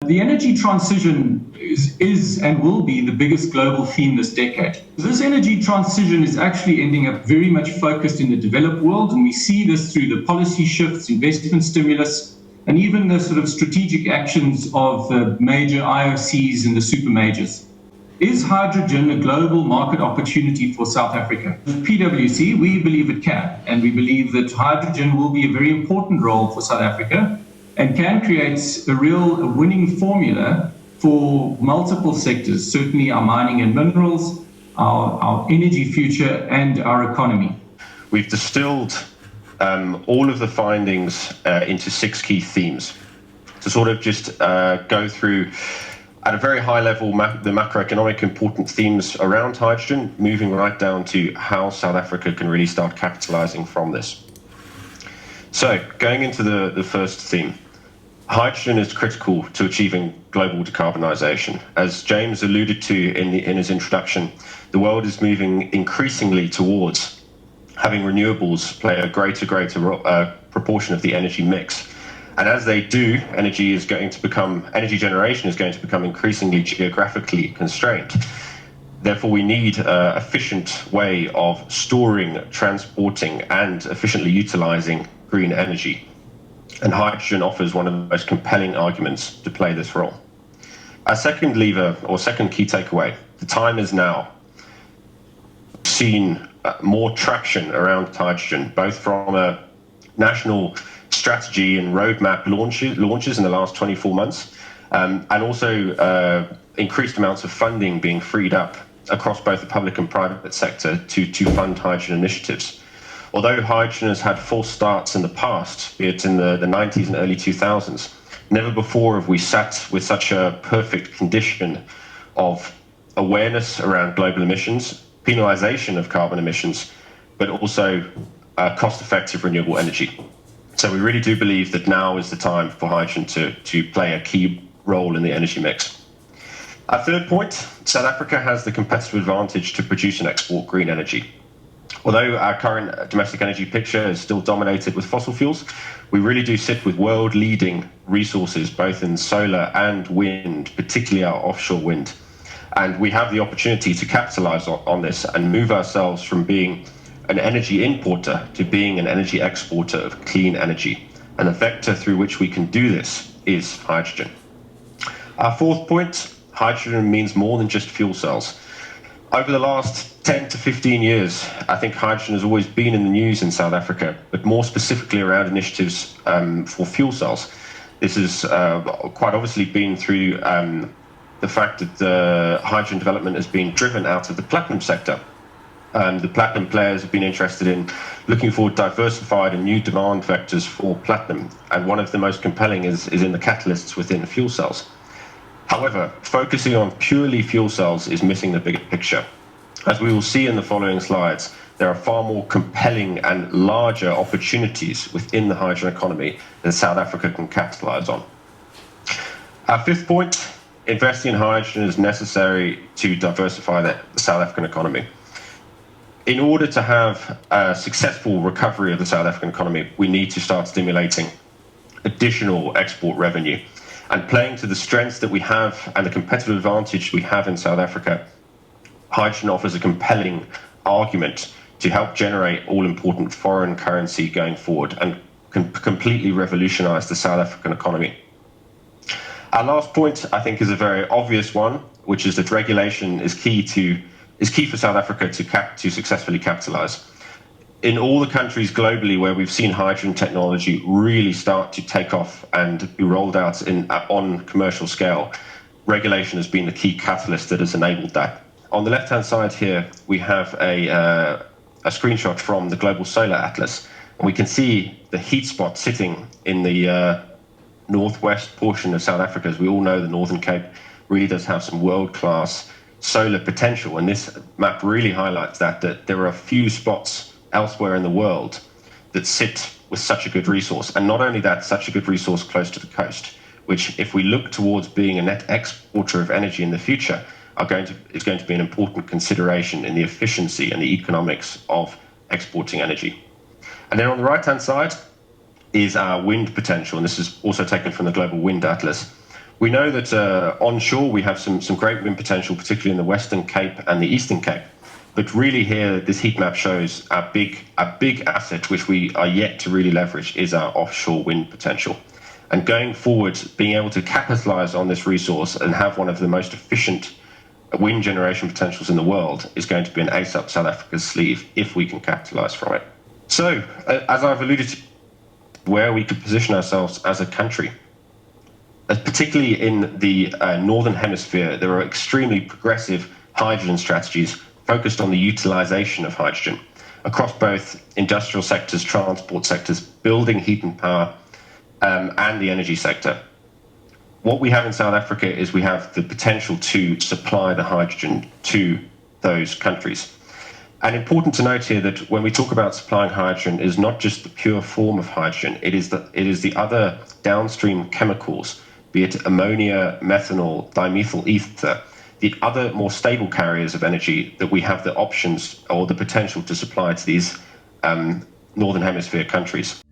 The energy transition is and will be the biggest global theme this decade. This energy transition is actually ending up very much focused in the developed world, and we see this through the policy shifts, investment stimulus, and even the sort of strategic actions of the major IOCs and the super majors. Is hydrogen a global market opportunity for South Africa? With PwC, we believe it can, and we believe that hydrogen will be a very important role for South Africa and can create a real winning formula for multiple sectors, certainly our mining and minerals, our energy future, and our economy. We've distilled all of the findings into 6 key themes to sort of just go through at a very high level the macroeconomic important themes around hydrogen, moving right down to how South Africa can really start capitalizing from this. So going into the first theme, hydrogen is critical to achieving global decarbonisation. As James alluded to in his introduction, the world is moving increasingly towards having renewables play a greater proportion of the energy mix. And as they do, energy generation is going to become increasingly geographically constrained. Therefore, we need an efficient way of storing, transporting, and efficiently utilizing green energy. And hydrogen offers one of the most compelling arguments to play this role. Our second lever, or second key takeaway, the time is now. We've seen more traction around hydrogen, both from a national strategy and roadmap launches in the last 24 months, and also increased amounts of funding being freed up across both the public and private sector to fund hydrogen initiatives. Although hydrogen has had false starts in the past, be it in the 90s and early 2000s, never before have we sat with such a perfect condition of awareness around global emissions, penalization of carbon emissions, but also cost-effective renewable energy. So we really do believe that now is the time for hydrogen to play a key role in the energy mix. Our third point, South Africa has the competitive advantage to produce and export green energy. Although our current domestic energy picture is still dominated with fossil fuels, we really do sit with world-leading resources, both in solar and wind, particularly our offshore wind. And we have the opportunity to capitalize on this and move ourselves from being an energy importer to being an energy exporter of clean energy. And the vector through which we can do this is hydrogen. Our fourth point, hydrogen means more than just fuel cells. Over the last 10 to 15 years, I think hydrogen has always been in the news in South Africa, but more specifically around initiatives for fuel cells. This has quite obviously been through the fact that the hydrogen development has been driven out of the platinum sector. The platinum players have been interested in looking for diversified and new demand vectors for platinum, and one of the most compelling is in the catalysts within fuel cells. However, focusing on purely fuel cells is missing the bigger picture. As we will see in the following slides, there are far more compelling and larger opportunities within the hydrogen economy that South Africa can capitalize on. Our fifth point, investing in hydrogen is necessary to diversify the South African economy. In order to have a successful recovery of the South African economy, we need to start stimulating additional export revenue. And playing to the strengths that we have and the competitive advantage we have in South Africa, hydrogen offers a compelling argument to help generate all-important foreign currency going forward and can completely revolutionize the South African economy. Our last point, I think, is a very obvious one, which is that regulation is key for South Africa to successfully capitalize. In all the countries globally where we've seen hydrogen technology really start to take off and be rolled out on commercial scale, regulation has been the key catalyst that has enabled that. On the left-hand side here, we have a screenshot from the Global Solar Atlas. And we can see the heat spot sitting in the northwest portion of South Africa. As we all know, the Northern Cape really does have some world-class solar potential. And this map really highlights that there are a few spots elsewhere in the world that sit with such a good resource. And not only that, such a good resource close to the coast, which if we look towards being a net exporter of energy in the future, is going to be an important consideration in the efficiency and the economics of exporting energy. And then on the right-hand side is our wind potential, and this is also taken from the Global Wind Atlas. We know that onshore we have some great wind potential, particularly in the Western Cape and the Eastern Cape. But really here, this heat map shows a big asset which we are yet to really leverage is our offshore wind potential. And going forward, being able to capitalize on this resource and have one of the most efficient wind generation potentials in the world is going to be an ace up South Africa's sleeve if we can capitalize from it. So, as I've alluded to, where we could position ourselves as a country, particularly in the Northern Hemisphere, there are extremely progressive hydrogen strategies focused on the utilization of hydrogen across both industrial sectors, transport sectors, building, heat and power, and the energy sector. What we have in South Africa is we have the potential to supply the hydrogen to those countries. And important to note here that when we talk about supplying hydrogen, it is not just the pure form of hydrogen, it is the other downstream chemicals, be it ammonia, methanol, dimethyl ether, the other more stable carriers of energy that we have the options or the potential to supply to these Northern Hemisphere countries.